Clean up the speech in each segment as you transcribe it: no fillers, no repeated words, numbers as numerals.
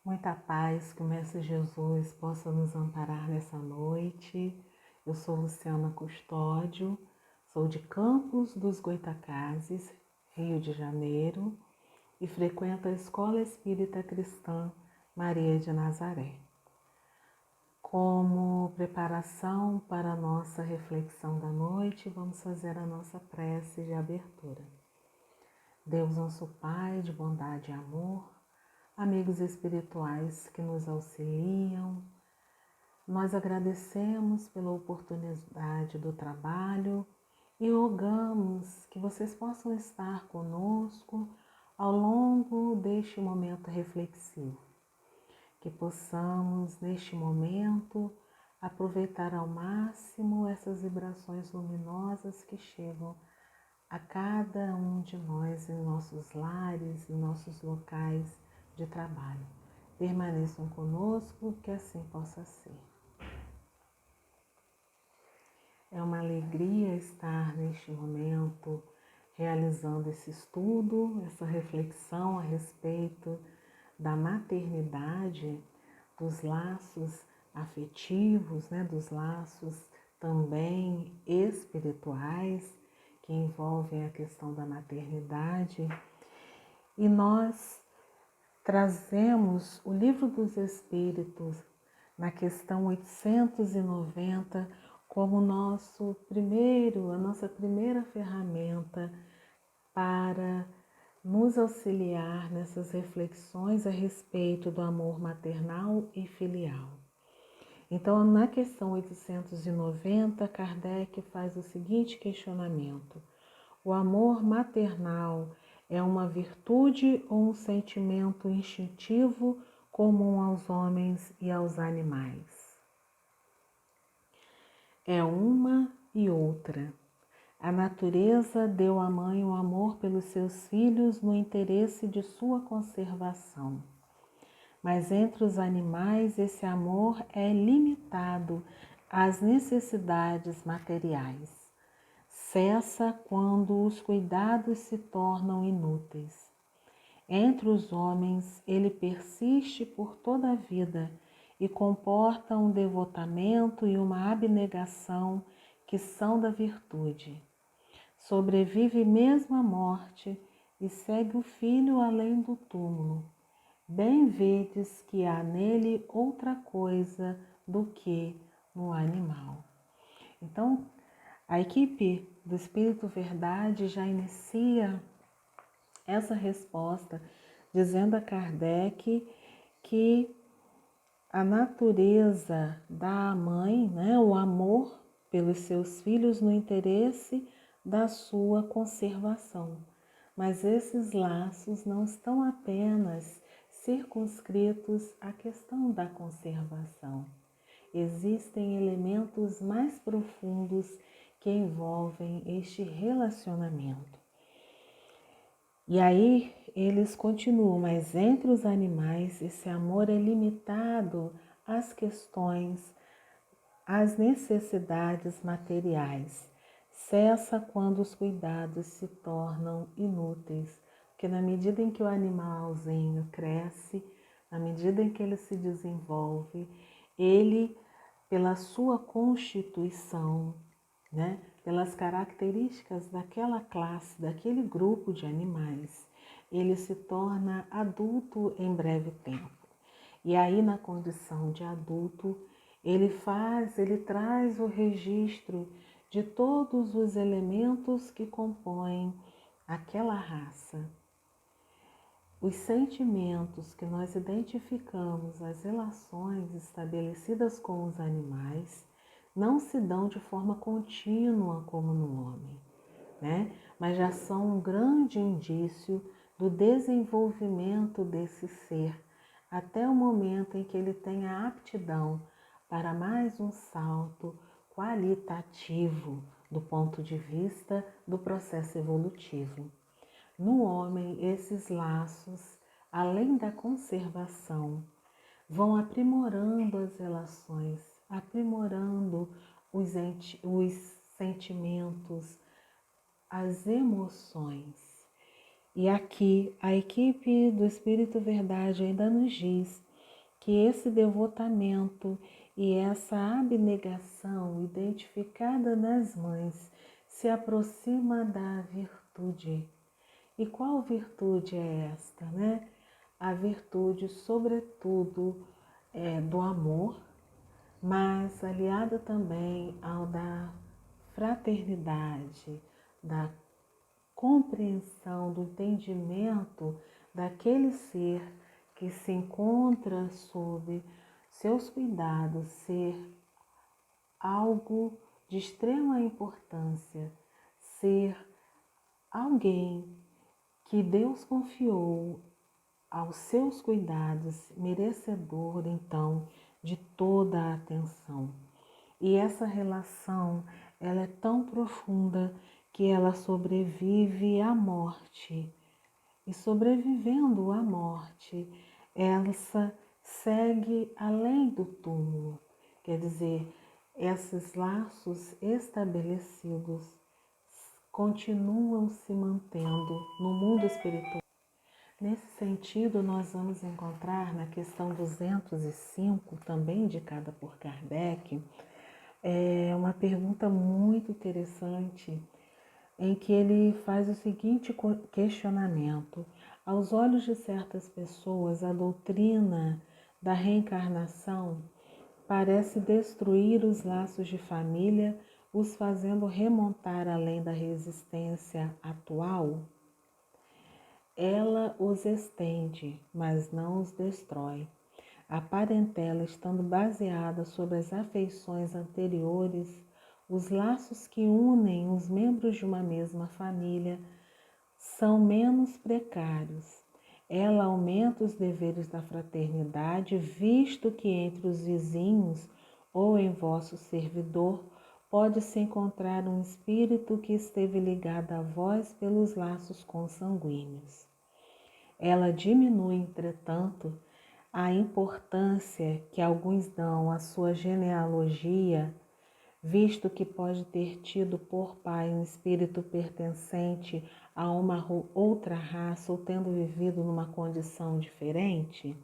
Muita paz, que o Mestre Jesus possa nos amparar nessa noite. Eu sou Luciana Custódio, sou de Campos dos Goytacazes, Rio de Janeiro, e frequento a Escola Espírita Cristã Maria de Nazaré. Como preparação para a nossa reflexão da noite, vamos fazer a nossa prece de abertura. Deus, nosso Pai de bondade e amor, amigos espirituais que nos auxiliam, nós agradecemos pela oportunidade do trabalho e rogamos que vocês possam estar conosco ao longo deste momento reflexivo, que possamos neste momento aproveitar ao máximo essas vibrações luminosas que chegam a cada um de nós em nossos lares, em nossos locais de trabalho. Permaneçam conosco, que assim possa ser. É uma alegria estar neste momento realizando esse estudo, essa reflexão a respeito da maternidade, dos laços afetivos, dos laços também espirituais que envolvem a questão da maternidade. E nós trazemos o Livro dos Espíritos na questão 890 como a nossa primeira ferramenta para nos auxiliar nessas reflexões a respeito do amor maternal e filial. Então, na questão 890, Kardec faz o seguinte questionamento: o amor maternal é uma virtude ou um sentimento instintivo comum aos homens e aos animais? É uma e outra. A natureza deu à mãe o amor pelos seus filhos no interesse de sua conservação. Mas entre os animais esse amor é limitado às necessidades materiais. Cessa quando os cuidados se tornam inúteis. Entre os homens ele persiste por toda a vida e comporta um devotamento e uma abnegação que são da virtude. Sobrevive mesmo à morte e segue o filho além do túmulo. Bem vedes que há nele outra coisa do que no animal. Então, a equipe do Espírito Verdade já inicia essa resposta dizendo a Kardec que a natureza da mãe, o amor pelos seus filhos no interesse da sua conservação. Mas esses laços não estão apenas circunscritos à questão da conservação. Existem elementos mais profundos que envolvem este relacionamento. E aí eles continuam, mas entre os animais esse amor é limitado às questões, às necessidades materiais. Cessa quando os cuidados se tornam inúteis, porque na medida em que o animalzinho cresce, na medida em que ele se desenvolve, ele, pela sua constituição, pelas características daquela classe, daquele grupo de animais, ele se torna adulto em breve tempo. E aí, na condição de adulto, ele traz o registro de todos os elementos que compõem aquela raça. Os sentimentos que nós identificamos, as relações estabelecidas com os animais, não se dão de forma contínua como no homem, mas já são um grande indício do desenvolvimento desse ser, até o momento em que ele tem a aptidão para mais um salto qualitativo do ponto de vista do processo evolutivo. No homem, esses laços, além da conservação, vão aprimorando as relações, aprimorando os sentimentos, as emoções. E aqui a equipe do Espírito Verdade ainda nos diz que esse devotamento e essa abnegação identificada nas mães se aproxima da virtude. E qual virtude é esta, né? A virtude, sobretudo, do amor, mas aliada também ao da fraternidade, da compreensão, do entendimento daquele ser que se encontra sob seus cuidados, ser algo de extrema importância, ser alguém que Deus confiou aos seus cuidados, merecedor então de toda a atenção. E essa relação, ela é tão profunda que ela sobrevive à morte. E sobrevivendo à morte, ela segue além do túmulo. Quer dizer, esses laços estabelecidos continuam se mantendo no mundo espiritual. Nesse sentido, nós vamos encontrar na questão 205, também indicada por Kardec, uma pergunta muito interessante, em que ele faz o seguinte questionamento. Aos olhos de certas pessoas, a doutrina da reencarnação parece destruir os laços de família, os fazendo remontar além da resistência atual. Ela os estende, mas não os destrói. A parentela estando baseada sobre as afeições anteriores, os laços que unem os membros de uma mesma família são menos precários. Ela aumenta os deveres da fraternidade, visto que entre os vizinhos ou em vosso servidor pode-se encontrar um espírito que esteve ligado a vós pelos laços consanguíneos. Ela diminui, entretanto, a importância que alguns dão à sua genealogia, visto que pode ter tido por pai um espírito pertencente a uma outra raça ou tendo vivido numa condição diferente?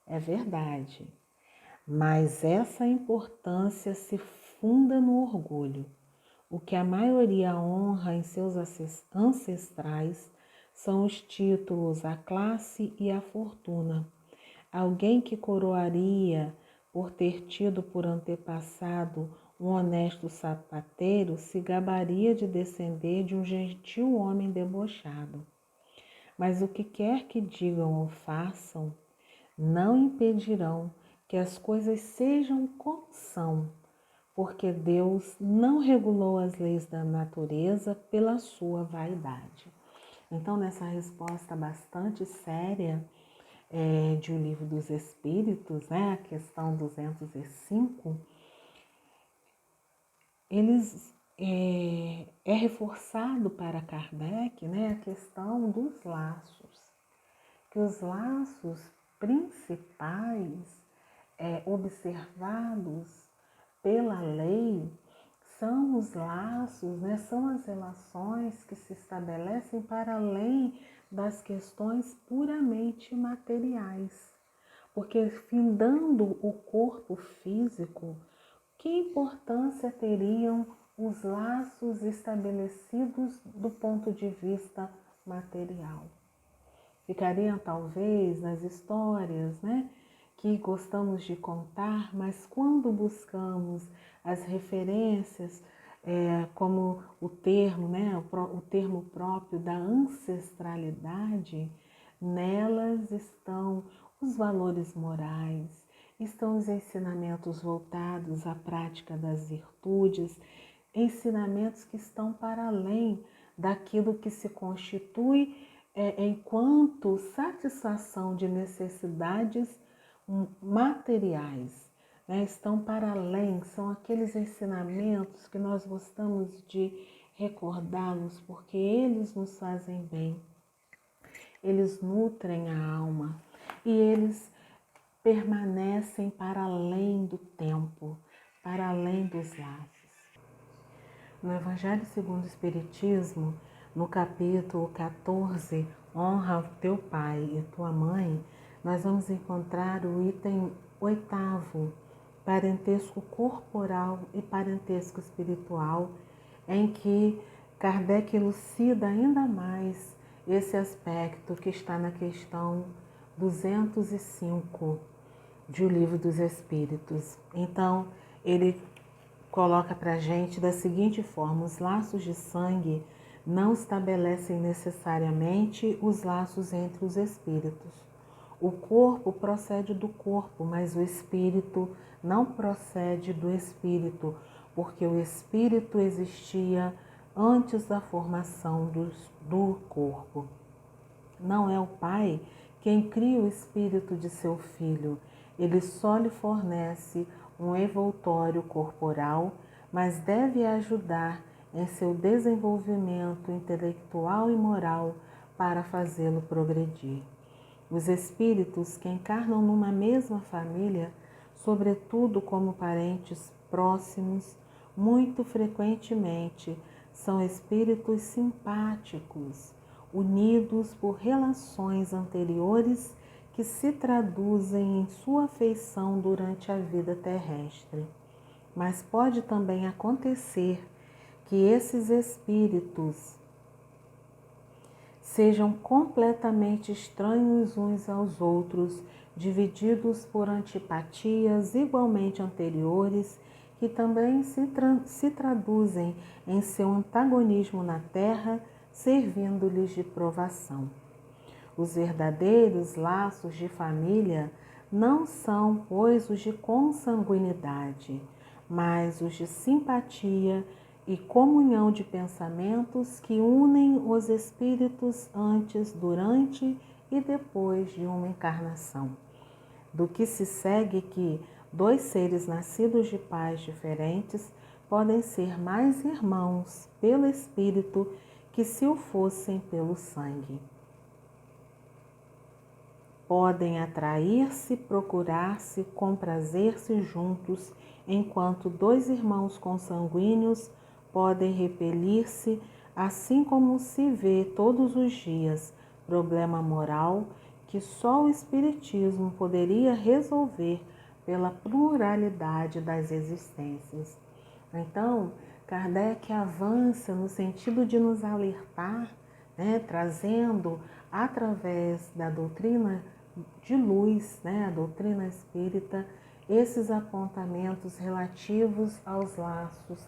É verdade, mas essa importância se funda no orgulho. O que a maioria honra em seus ancestrais são os títulos, a classe e a fortuna. Alguém que coroaria por ter tido por antepassado um honesto sapateiro se gabaria de descender de um gentil homem debochado. Mas o que quer que digam ou façam, não impedirão que as coisas sejam como são, porque Deus não regulou as leis da natureza pela sua vaidade. Então, nessa resposta bastante séria de O Livro dos Espíritos, né, a questão 205, é reforçado para Kardec, né, a questão dos laços, que os laços principais observados pela lei são os laços, né, são as relações que se estabelecem para além das questões puramente materiais. Porque findando o corpo físico, que importância teriam os laços estabelecidos do ponto de vista material? Ficariam talvez nas histórias, né, que gostamos de contar, mas quando buscamos as referências, como o termo, né, o termo próprio da ancestralidade, nelas estão os valores morais, estão os ensinamentos voltados à prática das virtudes, ensinamentos que estão para além daquilo que se constitui enquanto satisfação de necessidades materiais, né? Estão para além, são aqueles ensinamentos que nós gostamos de recordá-los porque eles nos fazem bem, eles nutrem a alma e eles permanecem para além do tempo, para além dos laços. No Evangelho segundo o Espiritismo, no capítulo 14, Honra teu pai e tua mãe, nós vamos encontrar o item 8º, parentesco corporal e parentesco espiritual, em que Kardec elucida ainda mais esse aspecto que está na questão 205 de O Livro dos Espíritos. Então, ele coloca para a gente da seguinte forma: os laços de sangue não estabelecem necessariamente os laços entre os espíritos. O corpo procede do corpo, mas o espírito não procede do espírito, porque o espírito existia antes da formação do corpo. Não é o pai quem cria o espírito de seu filho, ele só lhe fornece um envoltório corporal, mas deve ajudar em seu desenvolvimento intelectual e moral para fazê-lo progredir. Os espíritos que encarnam numa mesma família, sobretudo como parentes próximos, muito frequentemente são espíritos simpáticos, unidos por relações anteriores que se traduzem em sua afeição durante a vida terrestre. Mas pode também acontecer que esses espíritos sejam completamente estranhos uns aos outros, divididos por antipatias igualmente anteriores, que também se traduzem em seu antagonismo na terra, servindo-lhes de provação. Os verdadeiros laços de família não são, pois, os de consanguinidade, mas os de simpatia e comunhão de pensamentos que unem os espíritos antes, durante e depois de uma encarnação. Do que se segue que dois seres nascidos de pais diferentes podem ser mais irmãos pelo espírito que se o fossem pelo sangue. Podem atrair-se, procurar-se, comprazer-se juntos, enquanto dois irmãos consanguíneos podem repelir-se, assim como se vê todos os dias, problema moral que só o Espiritismo poderia resolver pela pluralidade das existências. Então, Kardec avança no sentido de nos alertar, trazendo através da doutrina de luz, a doutrina espírita, esses apontamentos relativos aos laços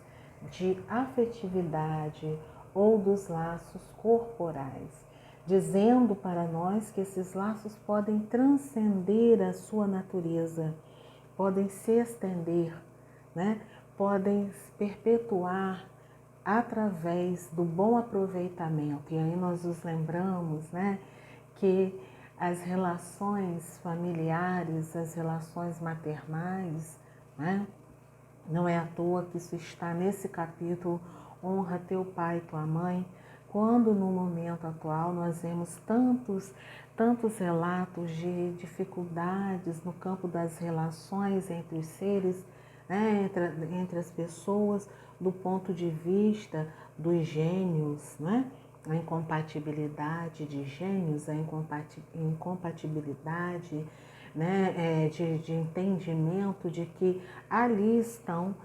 de afetividade ou dos laços corporais, dizendo para nós que esses laços podem transcender a sua natureza, podem se estender, podem se perpetuar através do bom aproveitamento. E aí nós nos lembramos, que as relações familiares, as relações maternais, não é à toa que isso está nesse capítulo, honra teu pai e tua mãe, quando no momento atual nós vemos tantos relatos de dificuldades no campo das relações entre os seres, entre as pessoas, do ponto de vista dos gênios, a incompatibilidade de gênios, a incompatibilidade de entendimento de que ali estão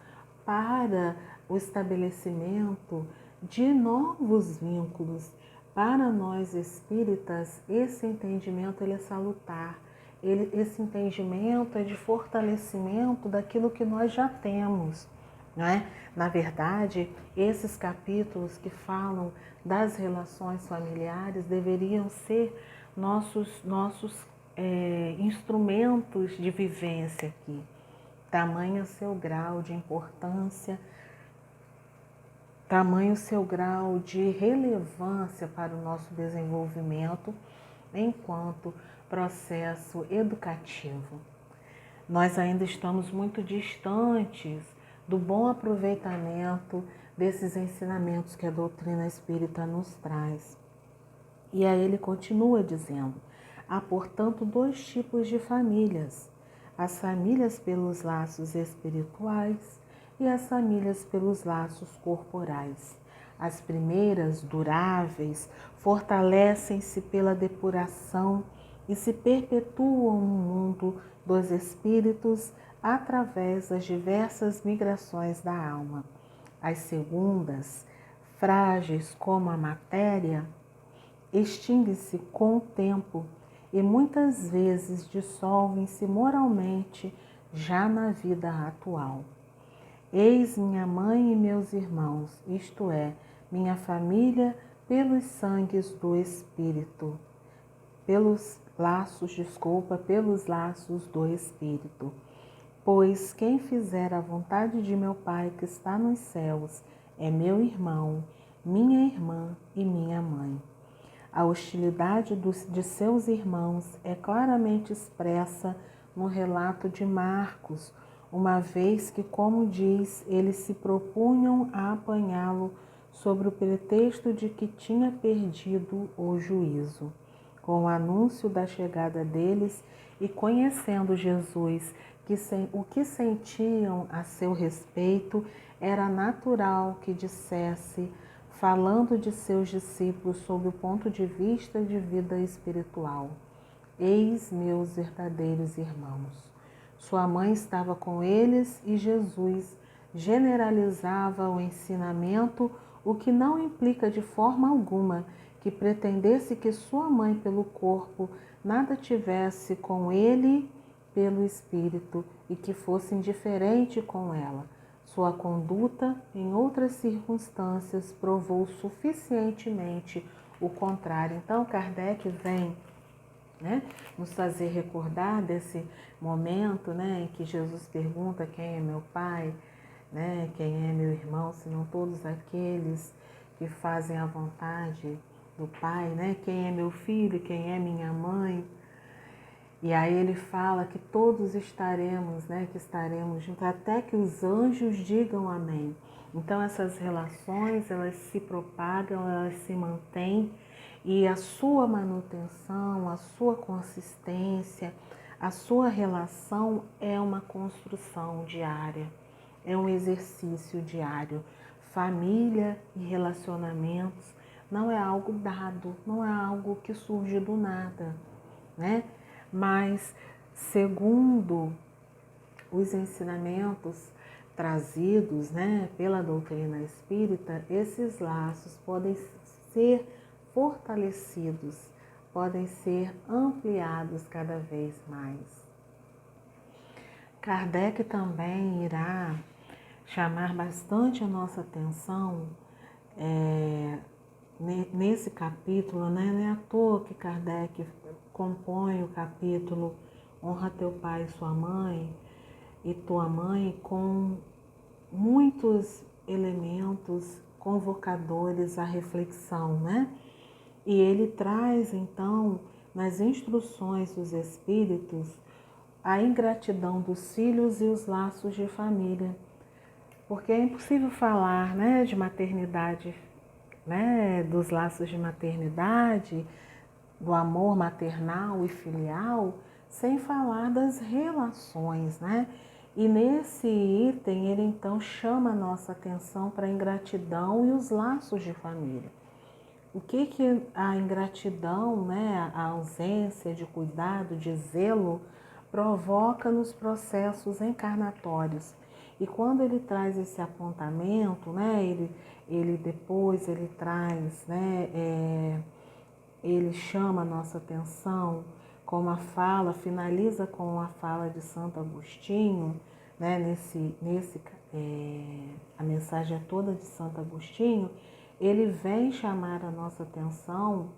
para o estabelecimento de novos vínculos. Para nós espíritas, esse entendimento ele é salutar. Esse entendimento é de fortalecimento daquilo que nós já temos. Na verdade, esses capítulos que falam das relações familiares deveriam ser nossos instrumentos de vivência aqui. Tamanho seu grau de importância, tamanho seu grau de relevância para o nosso desenvolvimento enquanto processo educativo. Nós ainda estamos muito distantes do bom aproveitamento desses ensinamentos que a doutrina espírita nos traz. E aí ele continua dizendo: há, portanto, dois tipos de famílias: as famílias pelos laços espirituais e as famílias pelos laços corporais. As primeiras, duráveis, fortalecem-se pela depuração e se perpetuam no mundo dos espíritos através das diversas migrações da alma. As segundas, frágeis como a matéria, extinguem-se com o tempo e muitas vezes dissolvem-se moralmente já na vida atual. Eis minha mãe e meus irmãos, isto é, minha família pelos sangues do Espírito, pelos laços do Espírito. Pois quem fizer a vontade de meu Pai que está nos céus é meu irmão, minha irmã e minha mãe. A hostilidade de seus irmãos é claramente expressa no relato de Marcos, uma vez que, como diz, eles se propunham a apanhá-lo sob o pretexto de que tinha perdido o juízo. Com o anúncio da chegada deles e conhecendo Jesus, o que sentiam a seu respeito, era natural que dissesse, falando de seus discípulos sob o ponto de vista de vida espiritual: eis meus verdadeiros irmãos. Sua mãe estava com eles e Jesus generalizava o ensinamento, o que não implica de forma alguma que pretendesse que sua mãe pelo corpo nada tivesse com ele pelo espírito e que fosse indiferente com ela. Sua conduta, em outras circunstâncias, provou suficientemente o contrário. Então, Kardec vem nos fazer recordar desse momento em que Jesus pergunta quem é meu pai, quem é meu irmão, senão todos aqueles que fazem a vontade do Pai, quem é meu filho, quem é minha mãe. E aí ele fala que todos estaremos, que estaremos juntos, até que os anjos digam amém. Então essas relações, elas se propagam, elas se mantêm, e a sua manutenção, a sua consistência, a sua relação é uma construção diária, é um exercício diário. Família e relacionamentos não é algo dado, não é algo que surge do nada, Mas, segundo os ensinamentos trazidos pela doutrina espírita, esses laços podem ser fortalecidos, podem ser ampliados cada vez mais. Kardec também irá chamar bastante a nossa atenção nesse capítulo, não é à toa que Kardec compõe o capítulo Honra teu pai e sua mãe e tua mãe com muitos elementos convocadores à reflexão, E ele traz então nas instruções dos espíritos a ingratidão dos filhos e os laços de família, porque é impossível falar, de maternidade, dos laços de maternidade, do amor maternal e filial, sem falar das relações, E nesse item ele então chama a nossa atenção para a ingratidão e os laços de família. O que a ingratidão, a ausência de cuidado, de zelo, provoca nos processos encarnatórios? E quando ele traz esse apontamento, ele depois traz, ele chama a nossa atenção com a fala, finaliza com a fala de Santo Agostinho, a mensagem é toda de Santo Agostinho. Ele vem chamar a nossa atenção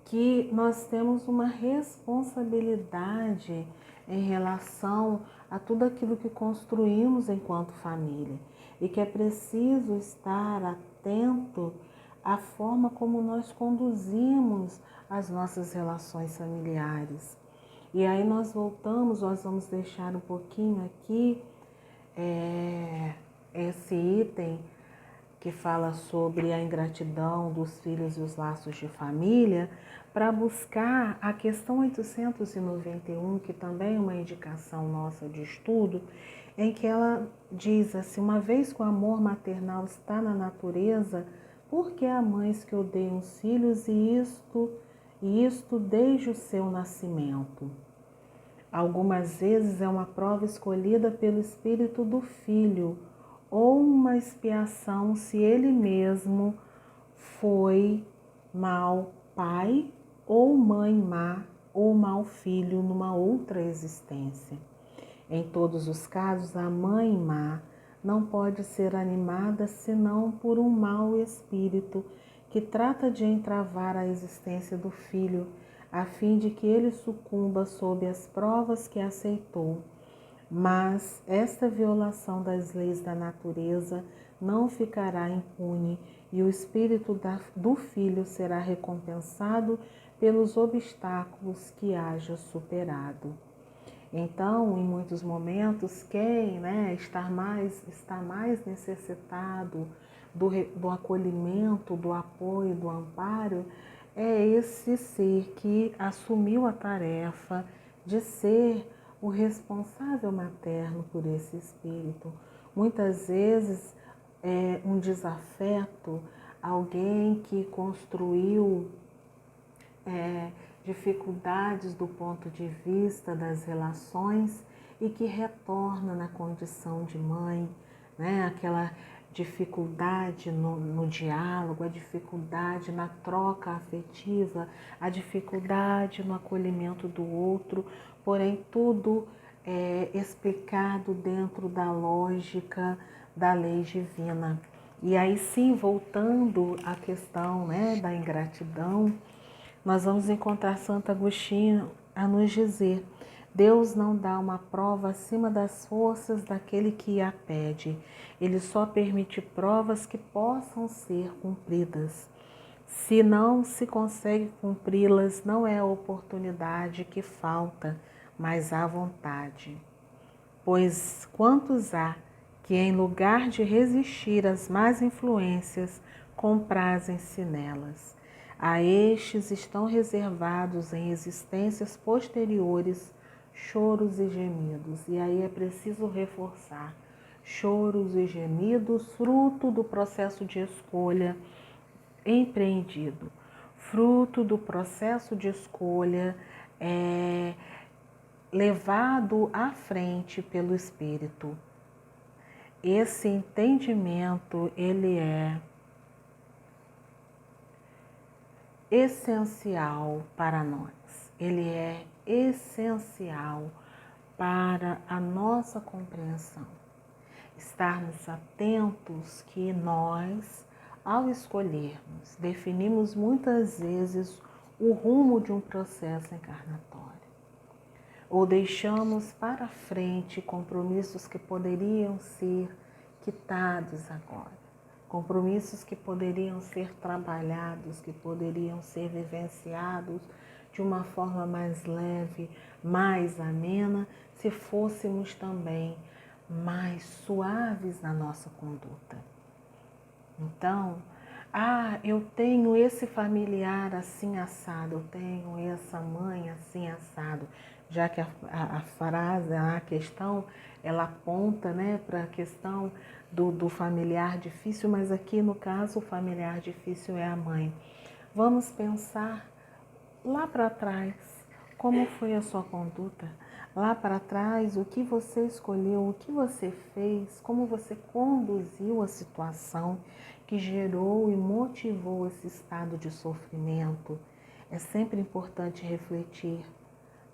que nós temos uma responsabilidade em relação a tudo aquilo que construímos enquanto família e que é preciso estar atento à forma como nós conduzimos as nossas relações familiares. E aí nós vamos deixar um pouquinho aqui esse item que fala sobre a ingratidão dos filhos e os laços de família, para buscar a questão 891, que também é uma indicação nossa de estudo, em que ela diz assim: uma vez que o amor maternal está na natureza, por que há mães que odeiam os filhos e isto e isto desde o seu nascimento. Algumas vezes é uma prova escolhida pelo Espírito do Filho, ou uma expiação se ele mesmo foi mau pai ou mãe má ou mau filho numa outra existência. Em todos os casos, a mãe má não pode ser animada senão por um mau espírito que trata de entravar a existência do filho, a fim de que ele sucumba sob as provas que aceitou. Mas esta violação das leis da natureza não ficará impune e o espírito do filho será recompensado pelos obstáculos que haja superado. Então, em muitos momentos, quem está mais necessitado do acolhimento, do apoio, do amparo, é esse ser que assumiu a tarefa de ser o responsável materno por esse espírito. Muitas vezes é um desafeto, alguém que construiu dificuldades do ponto de vista das relações e que retorna na condição de mãe, aquela dificuldade no diálogo, a dificuldade na troca afetiva, a dificuldade no acolhimento do outro, porém tudo é explicado dentro da lógica da lei divina. E aí sim, voltando à questão da ingratidão, nós vamos encontrar Santo Agostinho a nos dizer: Deus não dá uma prova acima das forças daquele que a pede. Ele só permite provas que possam ser cumpridas. Se não se consegue cumpri-las, não é a oportunidade que falta, mas a vontade. Pois quantos há que, em lugar de resistir às más influências, comprazem-se nelas? A estes estão reservados em existências posteriores choros e gemidos. E aí é preciso reforçar: choros e gemidos, fruto do processo de escolha empreendido, fruto do processo de escolha levado à frente pelo Espírito. Esse entendimento, ele é essencial para nós, ele é essencial para a nossa compreensão. Estarmos atentos que nós, ao escolhermos, definimos muitas vezes o rumo de um processo encarnatório, ou deixamos para frente compromissos que poderiam ser quitados agora. Compromissos que poderiam ser trabalhados, que poderiam ser vivenciados de uma forma mais leve, mais amena, se fôssemos também mais suaves na nossa conduta. Então, eu tenho esse familiar assim assado, eu tenho essa mãe assim assado, já que a frase, a questão, ela aponta para a questão do familiar difícil, mas aqui no caso o familiar difícil é a mãe. Vamos pensar lá para trás, como foi a sua conduta? Lá para trás, o que você escolheu, o que você fez, como você conduziu a situação que gerou e motivou esse estado de sofrimento? É sempre importante refletir.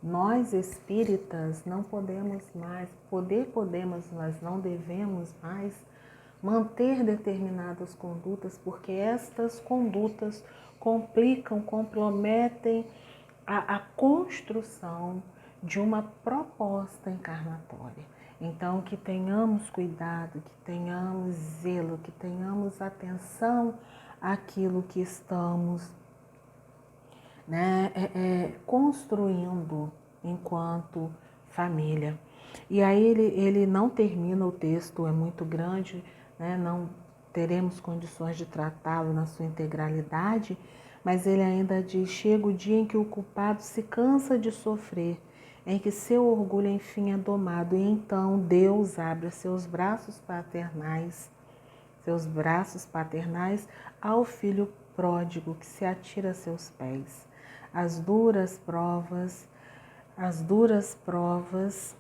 Nós espíritas não podemos mais, podemos, mas não devemos mais manter determinadas condutas, porque estas condutas complicam, comprometem a construção de uma proposta encarnatória. Então, que tenhamos cuidado, que tenhamos zelo, que tenhamos atenção àquilo que estamos construindo enquanto família. E aí ele não termina o texto, é muito grande, não teremos condições de tratá-lo na sua integralidade, mas ele ainda diz: chega o dia em que o culpado se cansa de sofrer, em que seu orgulho enfim é domado, e então Deus abre seus braços paternais ao filho pródigo que se atira a seus pés. As duras provas,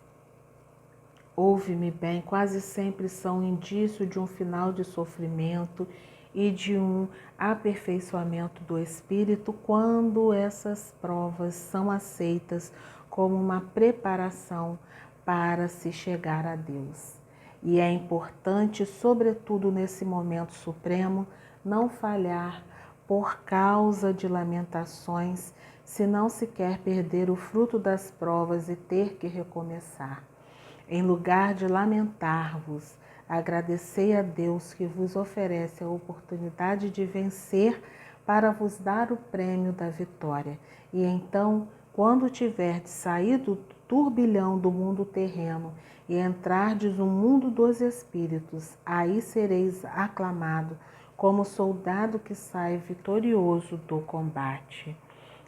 ouve-me bem, quase sempre são indício de um final de sofrimento e de um aperfeiçoamento do espírito quando essas provas são aceitas como uma preparação para se chegar a Deus. E é importante, sobretudo nesse momento supremo, não falhar por causa de lamentações, se não se quer perder o fruto das provas e ter que recomeçar. Em lugar de lamentar-vos, agradecei a Deus que vos oferece a oportunidade de vencer para vos dar o prêmio da vitória. E então, quando tiverdes saído do turbilhão do mundo terreno e entrardes no mundo dos espíritos, aí sereis aclamado como soldado que sai vitorioso do combate.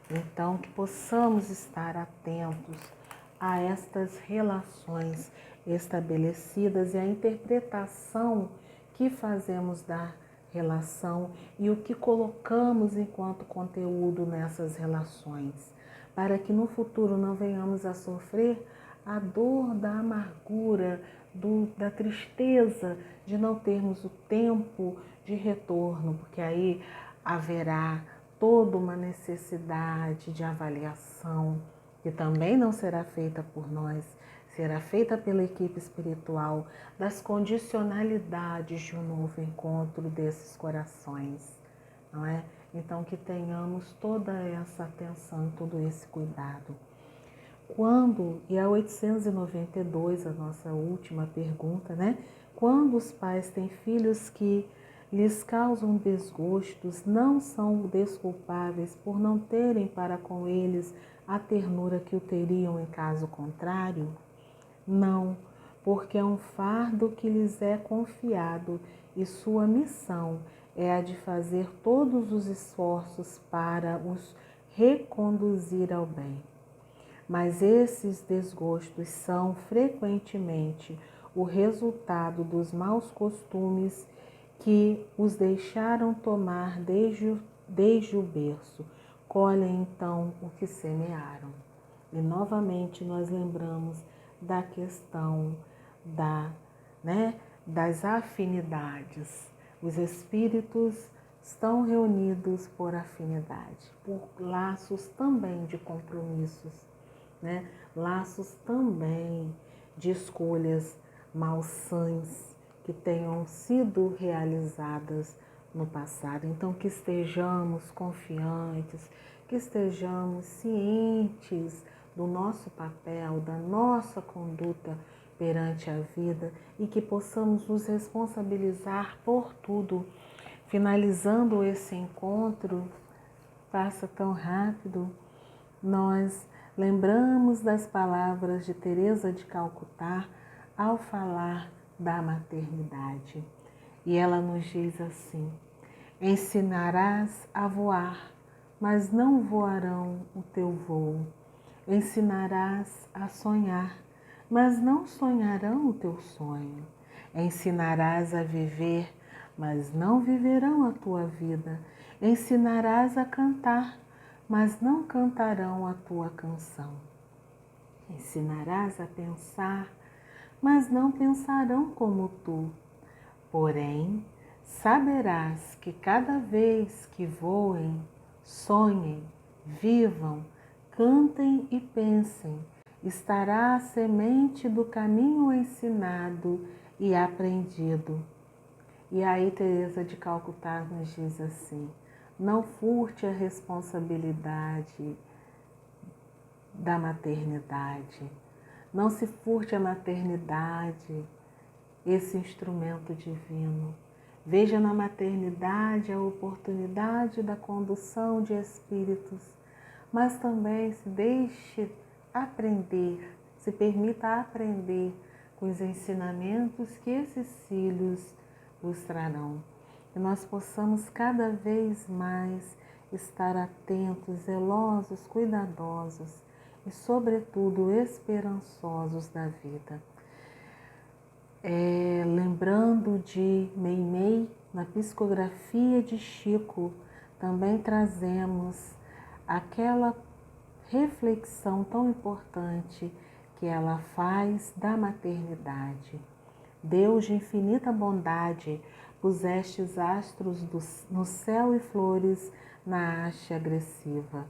Então, que possamos estar atentos a estas relações estabelecidas e a interpretação que fazemos da relação e o que colocamos enquanto conteúdo nessas relações, para que no futuro não venhamos a sofrer a dor da amargura, da tristeza de não termos o tempo de retorno, porque aí haverá toda uma necessidade de avaliação, que também não será feita por nós, será feita pela equipe espiritual, das condicionalidades de um novo encontro desses corações, não é? Então que tenhamos toda essa atenção, todo esse cuidado. Quando, e a 892, a nossa última pergunta, né? Quando os pais têm filhos que lhes causam desgostos, não são desculpáveis por não terem para com eles a ternura que o teriam em caso contrário? Não, porque é um fardo que lhes é confiado e sua missão é a de fazer todos os esforços para os reconduzir ao bem. Mas esses desgostos são frequentemente o resultado dos maus costumes que os deixaram tomar desde o berço. Colhem então o que semearam. E novamente nós lembramos da questão das afinidades. Os espíritos estão reunidos por afinidade, por laços também de compromissos, né? Laços também de escolhas malsãs que tenham sido realizadas no passado. Então, que estejamos confiantes, que estejamos cientes do nosso papel, da nossa conduta perante a vida e que possamos nos responsabilizar por tudo. Finalizando esse encontro, passa tão rápido, nós lembramos das palavras de Teresa de Calcutá ao falar da maternidade. E ela nos diz assim: ensinarás a voar, mas não voarão o teu voo. Ensinarás a sonhar, mas não sonharão o teu sonho. Ensinarás a viver, mas não viverão a tua vida. Ensinarás a cantar, mas não cantarão a tua canção. Ensinarás a pensar, mas não pensarão como tu. Porém, saberás que cada vez que voem, sonhem, vivam, cantem e pensem, estará a semente do caminho ensinado e aprendido. E aí Teresa de Calcutá nos diz assim: não furte a responsabilidade da maternidade, não se furte a maternidade, esse instrumento divino. Veja na maternidade a oportunidade da condução de espíritos, mas também se deixe aprender, se permita aprender com os ensinamentos que esses filhos vos trarão. Que nós possamos cada vez mais estar atentos, zelosos, cuidadosos e, sobretudo, esperançosos da vida. Lembrando de Meimei, na psicografia de Chico, também trazemos aquela reflexão tão importante que ela faz da maternidade. Deus de infinita bondade, pusestes astros no céu e flores na haste agressiva.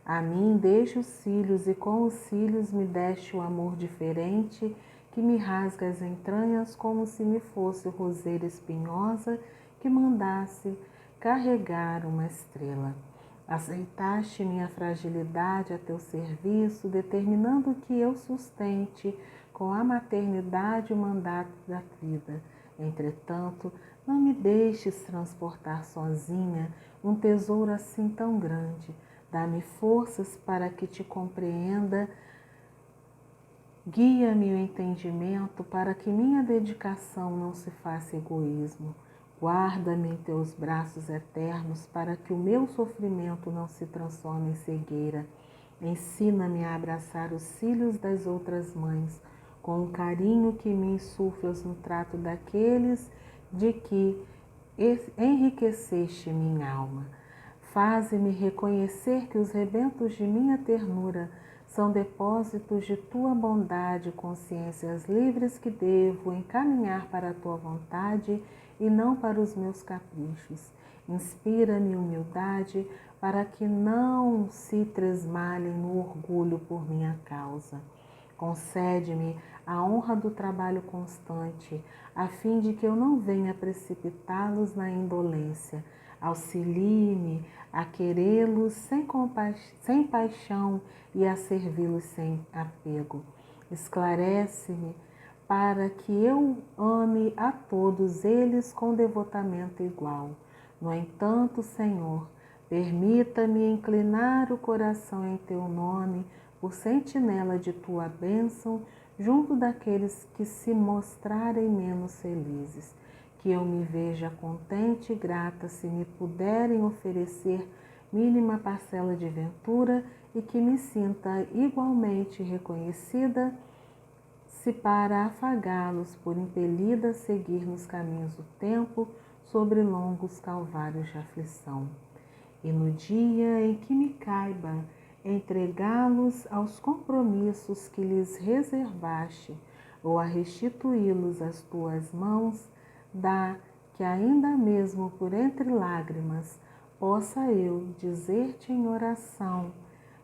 A mim deixe os cílios e com os cílios me deste o amor diferente que me rasga as entranhas como se me fosse roseira espinhosa que mandasse carregar uma estrela. Aceitaste minha fragilidade a teu serviço, determinando que eu sustente com a maternidade o mandato da vida. Entretanto, não me deixes transportar sozinha um tesouro assim tão grande. Dá-me forças para que te compreenda. Guia-me o entendimento para que minha dedicação não se faça egoísmo. Guarda-me em teus braços eternos para que o meu sofrimento não se transforme em cegueira. Ensina-me a abraçar os cílios das outras mães, com o carinho que me insuflas no trato daqueles de que enriqueceste minha alma. Faze-me reconhecer que os rebentos de minha ternura são depósitos de tua bondade, consciências livres que devo encaminhar para a tua vontade e não para os meus caprichos. Inspira-me humildade para que não se tresmalhem no orgulho por minha causa. Concede-me a honra do trabalho constante, a fim de que eu não venha precipitá-los na indolência. Auxilie-me a querê-los sem paixão e a servi-los sem apego. Esclarece-me para que eu ame a todos eles com devotamento igual. No entanto, Senhor, permita-me inclinar o coração em teu nome por sentinela de tua bênção junto daqueles que se mostrarem menos felizes. Que eu me veja contente e grata se me puderem oferecer mínima parcela de ventura e que me sinta igualmente reconhecida se para afagá-los por impelida a seguir nos caminhos do tempo sobre longos calvários de aflição. E no dia em que me caiba entregá-los aos compromissos que lhes reservaste ou a restituí-los às tuas mãos, dá que ainda mesmo por entre lágrimas possa eu dizer-te em oração,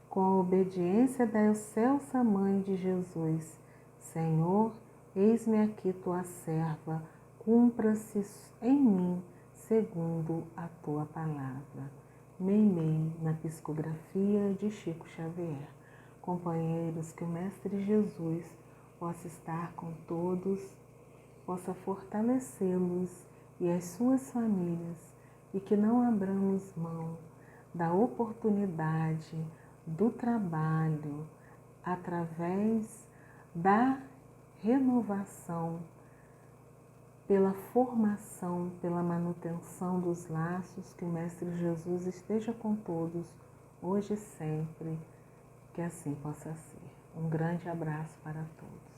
com a obediência da excelsa Mãe de Jesus: Senhor, eis-me aqui tua serva, cumpra-se em mim segundo a tua palavra. Meimei na psicografia de Chico Xavier. Companheiros, que o Mestre Jesus possa estar com todos, possa fortalecê-los e as suas famílias, e que não abramos mão da oportunidade do trabalho através da renovação, pela formação, pela manutenção dos laços. Que o Mestre Jesus esteja com todos, hoje e sempre, que assim possa ser. Um grande abraço para todos.